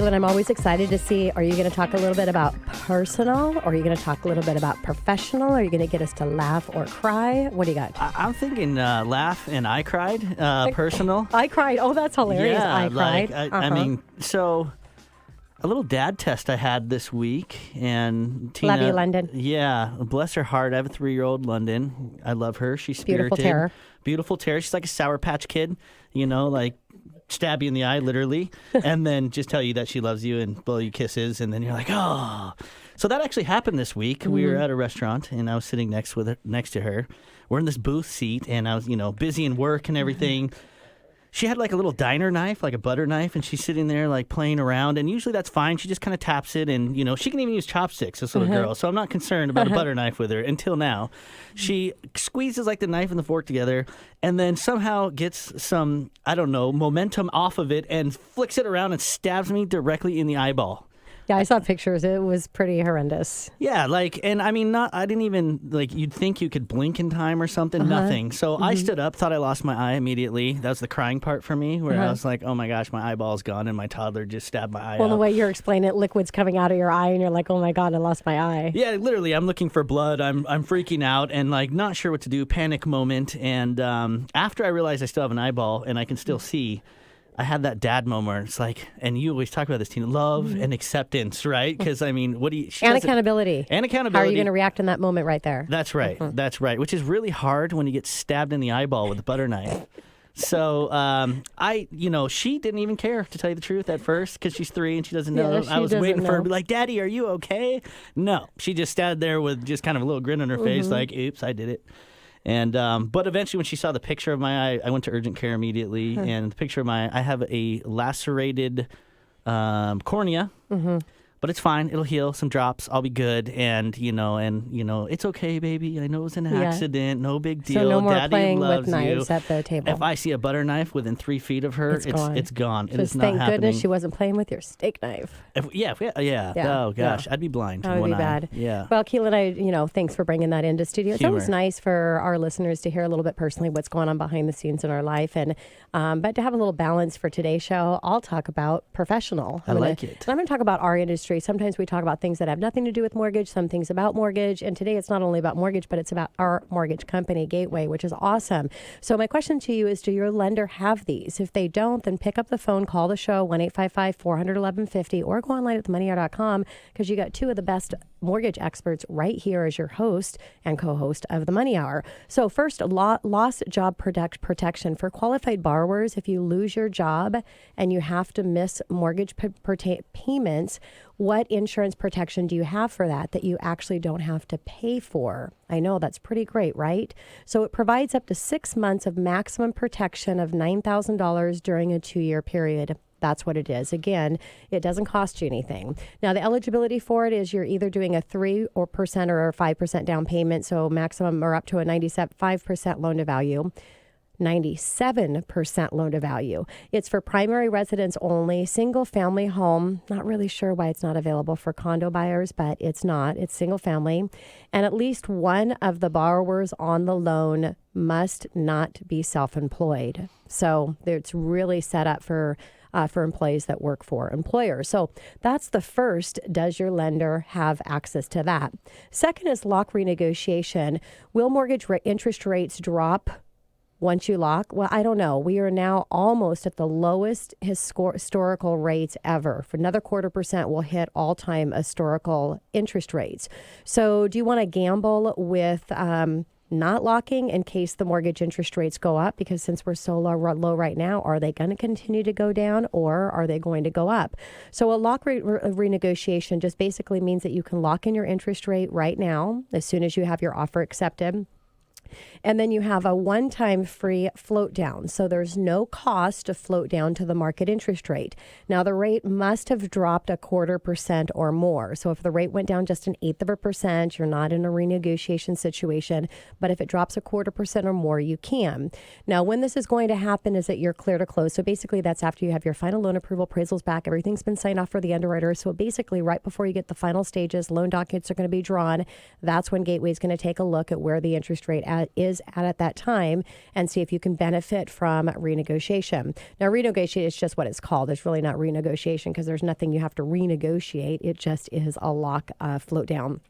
Keelan, I'm always excited to see, are you going to talk a little bit about personal, or are you going to talk a little bit about professional? Are you going to get us to laugh or cry? What do you got? I'm thinking laugh and I cried, personal. I cried. Oh, that's hilarious. Yeah, I cried. I mean, so a little dad test I had this week, and Tina. Love you, London. Yeah, bless her heart. I have a 3-year-old London. I love her. She's spirited. Beautiful terror. Beautiful terror. She's like a Sour Patch Kid, like stab you in the eye, literally, and then just tell you that she loves you and blow you kisses, and then you're like, oh. So that actually happened this week. Mm-hmm. We were at a restaurant, and I was sitting next to her. We're in this booth seat, and I was, busy in work and everything. She had like a little diner knife, like a butter knife, and she's sitting there like playing around. And usually that's fine. She just kind of taps it, and she can even use chopsticks, this little girl. So I'm not concerned about a butter knife with her until now. She squeezes like the knife and the fork together, and then somehow gets some, momentum off of it and flicks it around and stabs me directly in the eyeball. Yeah, I saw pictures. It was pretty horrendous. Yeah, I didn't even, you'd think you could blink in time or something, nothing. So I stood up, thought I lost my eye immediately. That was the crying part for me, where I was like, oh my gosh, my eyeball's gone, and my toddler just stabbed my eye Well, out. the way you're explaining it, liquid's coming out of your eye, and you're like, oh my God, I lost my eye. Yeah, literally, I'm looking for blood. I'm freaking out and, not sure what to do, panic moment. And after I realized I still have an eyeball and I can still see, I had that dad moment where it's like, and you always talk about this, Tina, love and acceptance, right? Because, what do you... And accountability. And accountability. How are you going to react in that moment right there? That's right. That's right. Which is really hard when you get stabbed in the eyeball with a butter knife. So, she didn't even care, to tell you the truth, at first, because she's 3 and she doesn't know. I was waiting for her to be like, Daddy, are you okay? No. She just stood there with just kind of a little grin on her face, like, oops, I did it. And but eventually, when she saw the picture of my eye, I went to urgent care immediately. And the picture of I have a lacerated cornea. But it's fine. It'll heal. Some drops. I'll be good. And, it's okay, baby. I know it was an accident. No big deal. So no more Daddy playing loves with knives you. at the table. If I see a butter knife within 3 feet of her, it's gone. It is not thank happening. goodness she wasn't playing with your steak knife. Yeah. Oh, gosh. I'd be blind. That would be bad. Yeah. Well, Keelan, thanks for bringing that into studio. It's always nice for our listeners to hear a little bit personally what's going on behind the scenes in our life. And but to have a little balance for today's show, I'll talk about professional. I like it. And I'm going to talk about our industry. Sometimes we talk about things that have nothing to do with mortgage, some things about mortgage. And today it's not only about mortgage, but it's about our mortgage company, Gateway, which is awesome. So my question to you is, do your lender have these? If they don't, then pick up the phone, call the show, 1-855-400-1150, or go online at themoneyhour.com, because you got 2 of the best mortgage experts right here as your host and co-host of the Money Hour. So first, lost job protection for qualified borrowers. If you lose your job and you have to miss mortgage payments, what insurance protection do you have for that you actually don't have to pay for? I know that's pretty great, right? So it provides up to 6 months of maximum protection of $9,000 during a 2-year period. That's what it is. Again, it doesn't cost you anything. Now, the eligibility for it is you're either doing a 3% or 5% down payment, so maximum or up to a 95% loan to value. 97% loan to value. It's for primary residence only, single family home. Not really sure why it's not available for condo buyers, but it's not. It's single family. And at least one of the borrowers on the loan must not be self-employed. So it's really set up for employees that work for employers. So that's the first. Does your lender have access to that? Second is lock renegotiation. Will mortgage interest rates drop once you lock? Well, I don't know. We are now almost at the lowest historical rates ever. For another 0.25%, we'll hit all-time historical interest rates. So do you want to gamble with not locking in case the mortgage interest rates go up? Because since we're so low right now, are they going to continue to go down, or are they going to go up? So a lock rate renegotiation just basically means that you can lock in your interest rate right now as soon as you have your offer accepted. And then you have a one-time free float down. So there's no cost to float down to the market interest rate. Now, the rate must have dropped 0.25% or more. So if the rate went down just 1/8%, you're not in a renegotiation situation. But if it drops 0.25% or more, you can. Now, when this is going to happen is that you're clear to close. So basically, that's after you have your final loan approval, appraisals back, everything's been signed off for the underwriter. So basically, right before you get the final stages, loan documents are going to be drawn. That's when Gateway is going to take a look at where the interest rate is at that time and see if you can benefit from renegotiation. Now, renegotiate is just what it's called. It's really not renegotiation because there's nothing you have to renegotiate. It just is a lock float down.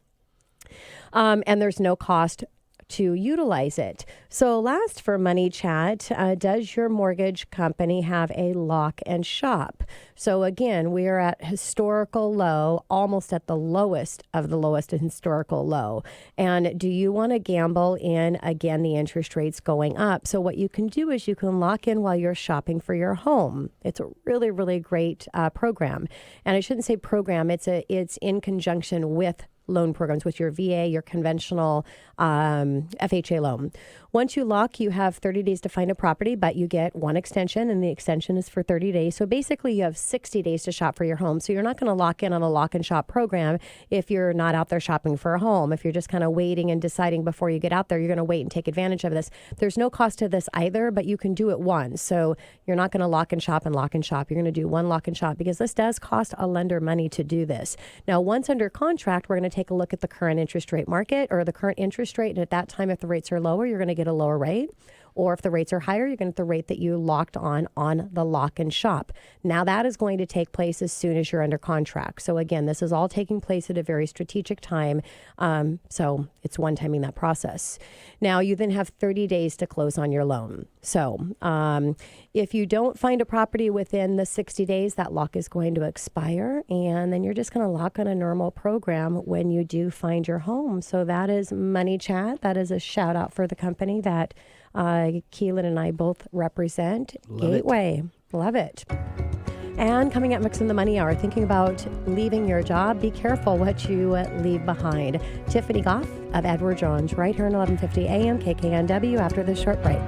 And there's no cost to utilize it. So last for Money Chat, does your mortgage company have a lock and shop? So again, we are at historical low, almost at the lowest of the lowest historical low. And do you want to gamble in, again, the interest rates going up? So what you can do is you can lock in while you're shopping for your home. It's a really, really great program. And I shouldn't say program, it's in conjunction with loan programs, with your VA, your conventional FHA loan. Once you lock, you have 30 days to find a property, but you get one extension, and the extension is for 30 days. So basically, you have 60 days to shop for your home. So you're not going to lock in on a lock and shop program if you're not out there shopping for a home. If you're just kind of waiting and deciding before you get out there, you're going to wait and take advantage of this. There's no cost to this either, but you can do it once. So you're not going to lock and shop and lock and shop. You're going to do one lock and shop because this does cost a lender money to do this. Now, once under contract, we're going to take a look at the current interest rate market or the current interest rate. And at that time, if the rates are lower, you're going to get a lower rate. Or if the rates are higher, you're going to get the rate that you locked on the lock and shop. Now that is going to take place as soon as you're under contract. So again, this is all taking place at a very strategic time. So it's one-timing that process. Now you then have 30 days to close on your loan. So if you don't find a property within the 60 days, that lock is going to expire. And then you're just going to lock on a normal program when you do find your home. So that is Money Chat. That is a shout out for the company that Keelan and I both represent. Love Gateway. Love it. And coming up next in the Money Hour, thinking about leaving your job, be careful what you leave behind. Tiffany Goff of Edward Jones right here on 1150 AM KKNW after this short break.